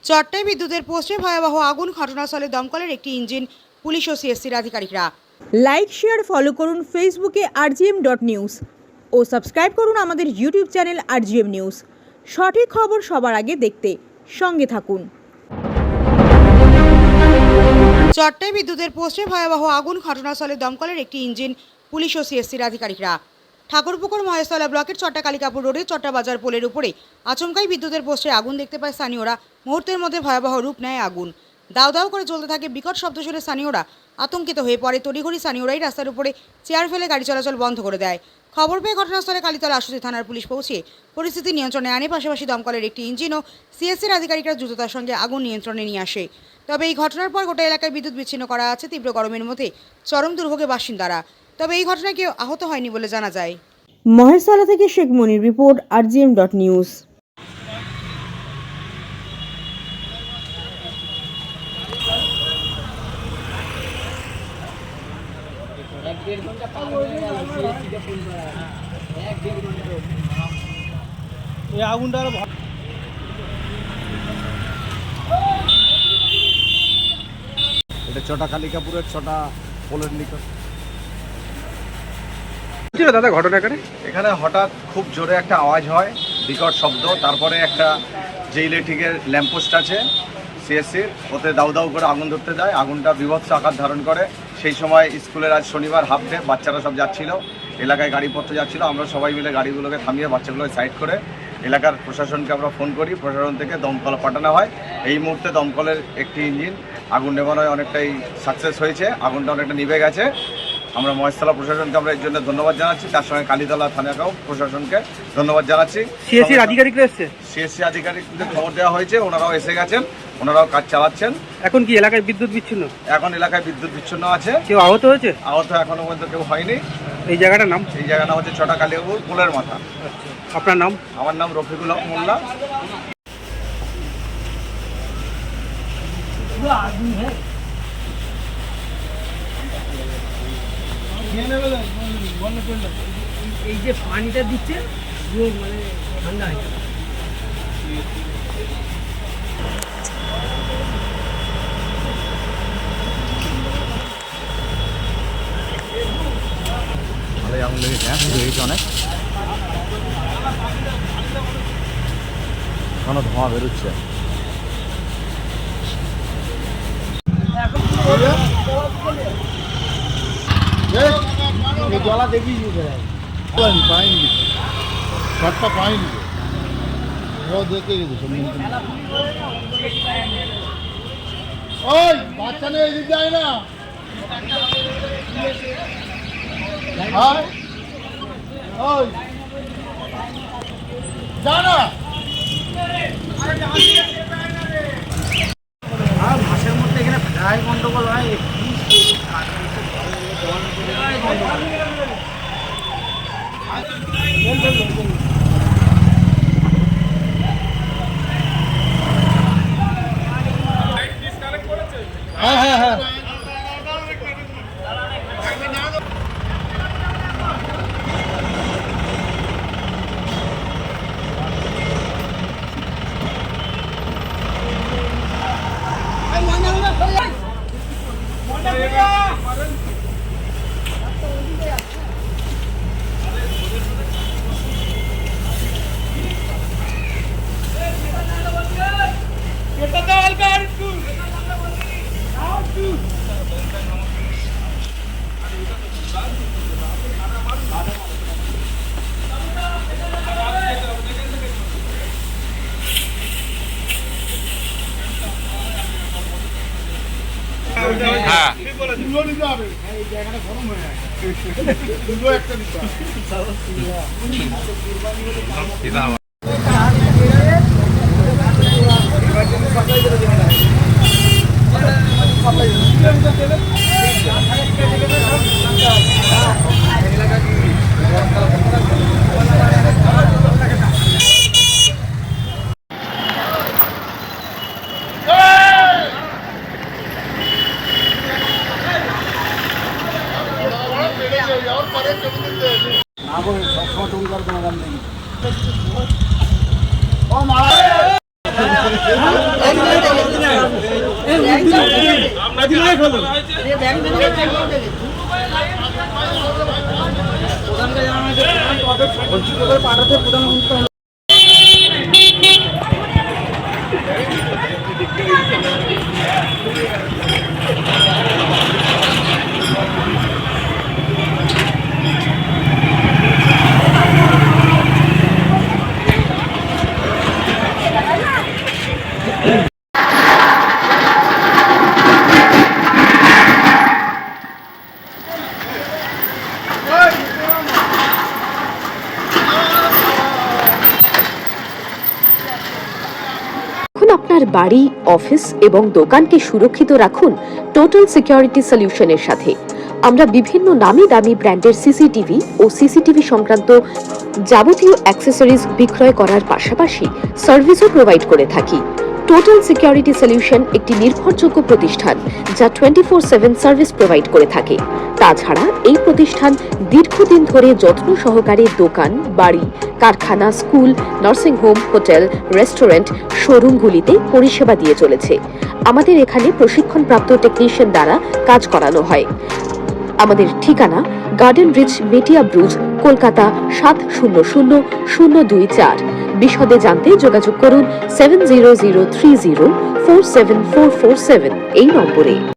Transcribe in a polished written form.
চট্টায় বিদ্যুতের পোস্টে ভয়াবহ আগুন, ঘটনাস্থলে দমকলের একটি ইঞ্জিন, পুলিশ ও সিএসসির আধিকারিকরা। লাইক শেয়ার ফলো করুন ফেসবুকে rgm.news ও সাবস্ক্রাইব করুন আমাদের ইউটিউব চ্যানেল rgm নিউজ। সঠিক খবর সবার আগে দেখতে সঙ্গে থাকুন। চট্টায় বিদ্যুতের পোস্টে ভয়াবহ আগুন, ঘটনাস্থলে দমকলের একটি ইঞ্জিন, পুলিশ ও সিএসসির আধিকারিকরা। ঠাকুরপুকুর মহেশতলা ব্লকের চট্টা কালিকাপুর রোডে চট্টা বাজার পোলের উপরে আচমকাই বিদ্যুতের পোস্টে আগুন দেখতে পায় স্থানীয়রা। মুহূর্তের মধ্যে ভয়াবহ রূপ নেয় আগুন। দাউ দাউ করে জ্বলতে থাকে। বিকট শব্দ শুনে স্থানীয়রা আতঙ্কিত হয়ে পড়ে। তড়িঘড়ি স্থানীয়রাই রাস্তার উপরে চেয়ার ফেলে গাড়ি চলাচল বন্ধ করে দেয়। খবর পেয়ে ঘটনাস্থলে কালীতলা আশুতি থানার পুলিশ পৌঁছে পরিস্থিতি নিয়ন্ত্রণে আনে। পাশাপাশি দমকলের একটি ইঞ্জিন ও সিএসসির আধিকারিকরা দ্রুততার সঙ্গে আগুন নিয়ন্ত্রণে নিয়ে আসে। তবে এই ঘটনার পর গোটা এলাকায় বিদ্যুৎ বিচ্ছিন্ন করা আছে। তীব্র গরমের মধ্যে চরম দুর্ভোগে বাসিন্দারা। তবে এই ঘটনায় কেউ আহত হয়নি বলে জানা যায়। মহেশতলা থেকে শেখ মনির রিপোর্ট rgm.news। আগুনটা এটা চটা কালিকাপুরের চটা পোলের নিকট। দাদা ঘটনা এখানে হঠাৎ খুব জোরে একটা আওয়াজ হয়, বিকট শব্দ। তারপরে একটা যে ইলেকট্রিকের ল্যাম্পপোস্ট আছে সিএসসির, ওতে দাউ দাউ করে আগুন ধরতে যায়। আগুনটা বিভৎস আকার ধারণ করে। সেই সময় স্কুলের আজ শনিবার হাফ ডে, বাচ্চারা সব যাচ্ছিল, এলাকায় গাড়িপত্র যাচ্ছিল। আমরা সবাই মিলে গাড়িগুলোকে থামিয়ে বাচ্চাগুলোকে সাইড করে এলাকার প্রশাসনকে আমরা ফোন করি। প্রশাসন থেকে দমকল পাঠানো হয়। এই মুহূর্তে দমকলের একটি ইঞ্জিন আগুন নেভানোয় অনেকটাই সাকসেস হয়েছে। আগুনটা অনেকটা নিভে গেছে। আমরা মহেশতলা প্রশাসনকে আমরা এর জন্য ধন্যবাদ জানাচ্ছি। তার সঙ্গে কালীতলা থানাকেও প্রশাসনকে ধন্যবাদ জানাচ্ছি। সিএসসি আধিকারিকরা এসছে? সিএসসি আধিকারিকদের খবর দেওয়া হয়েছে, ওনারাও এসে গেছেন, ওনারাও কাজ চালাচ্ছেন। এখন কি এলাকায় বিদ্যুৎ বিচ্ছিন্ন? এখন এলাকায় বিদ্যুৎ বিচ্ছিন্ন আছে। কেউ আহত হয়েছে? আহত এখনো পর্যন্ত কেউ হয়নি। এই জায়গাটার নাম? এই জায়গার নাম হচ্ছে চটা কালিকাপুর পোলের মাথা। আপনার নাম? আমার নাম রফিকুল হক মোল্লা। এই যে পানিটা দিচ্ছে মানে ঠান্ডা হয়ে যাবে। ভালোই আগুন লেগেছে, হ্যাঁ শুরু হয়েছে অনেক। এখনো ধোঁয়া বেরোচ্ছে। জলা দেখি পাইনি শর্টটা পাইনি, ও দেখে গেছে। ওই বাচ্চা নিয়ে এদিক যায় না, ওই যা না। মাসের মধ্যে এখানে প্রায় গন্ডগোল হয়। হ্যাঁ হ্যাঁ হ্যাঁ দুটো নিতে হবে। এই জায়গাটা গরম হয়ে যায়, দুটো একটা নিতে হবে। না বলে সবসময় টুঙ্কার কোনো গান নেই। এখন আপনার বাড়ি, অফিস এবং দোকানকে সুরক্ষিত রাখুন টোটাল সিকিউরিটি সলিউশনের সাথে। আমরা বিভিন্ন নামি দামি ব্র্যান্ডের সিসিটিভি ও সিসিটিভি সংক্রান্ত যাবতীয় অ্যাক্সেসরিজ বিক্রয় করার পাশাপাশি সার্ভিসও প্রোভাইড করে থাকি। টোটাল সিকিউরিটি সলিউশন একটি নির্ভরযোগ্য প্রতিষ্ঠান যা 24/7 সার্ভিস প্রোভাইড করে থাকে। তাছাড়া এই প্রতিষ্ঠান দীর্ঘদিন ধরে যত্ন সহকারে দোকান, বাড়ি, কারখানা, school, nursing home, hotel, restaurant, শোরুমগুলিতে পরিষেবা দিয়ে চলেছে। আমাদের এখানে প্রশিক্ষণপ্রাপ্ত টেকনিশিয়ান দ্বারা কাজ করানো হয়। আমাদের ঠিকানা গার্ডেন রিচ, মেটিয়া ব্রুজ, কলকাতা 700024। বিশদে জানতে যোগাযোগ করুন 7003047447 এই নম্বরে।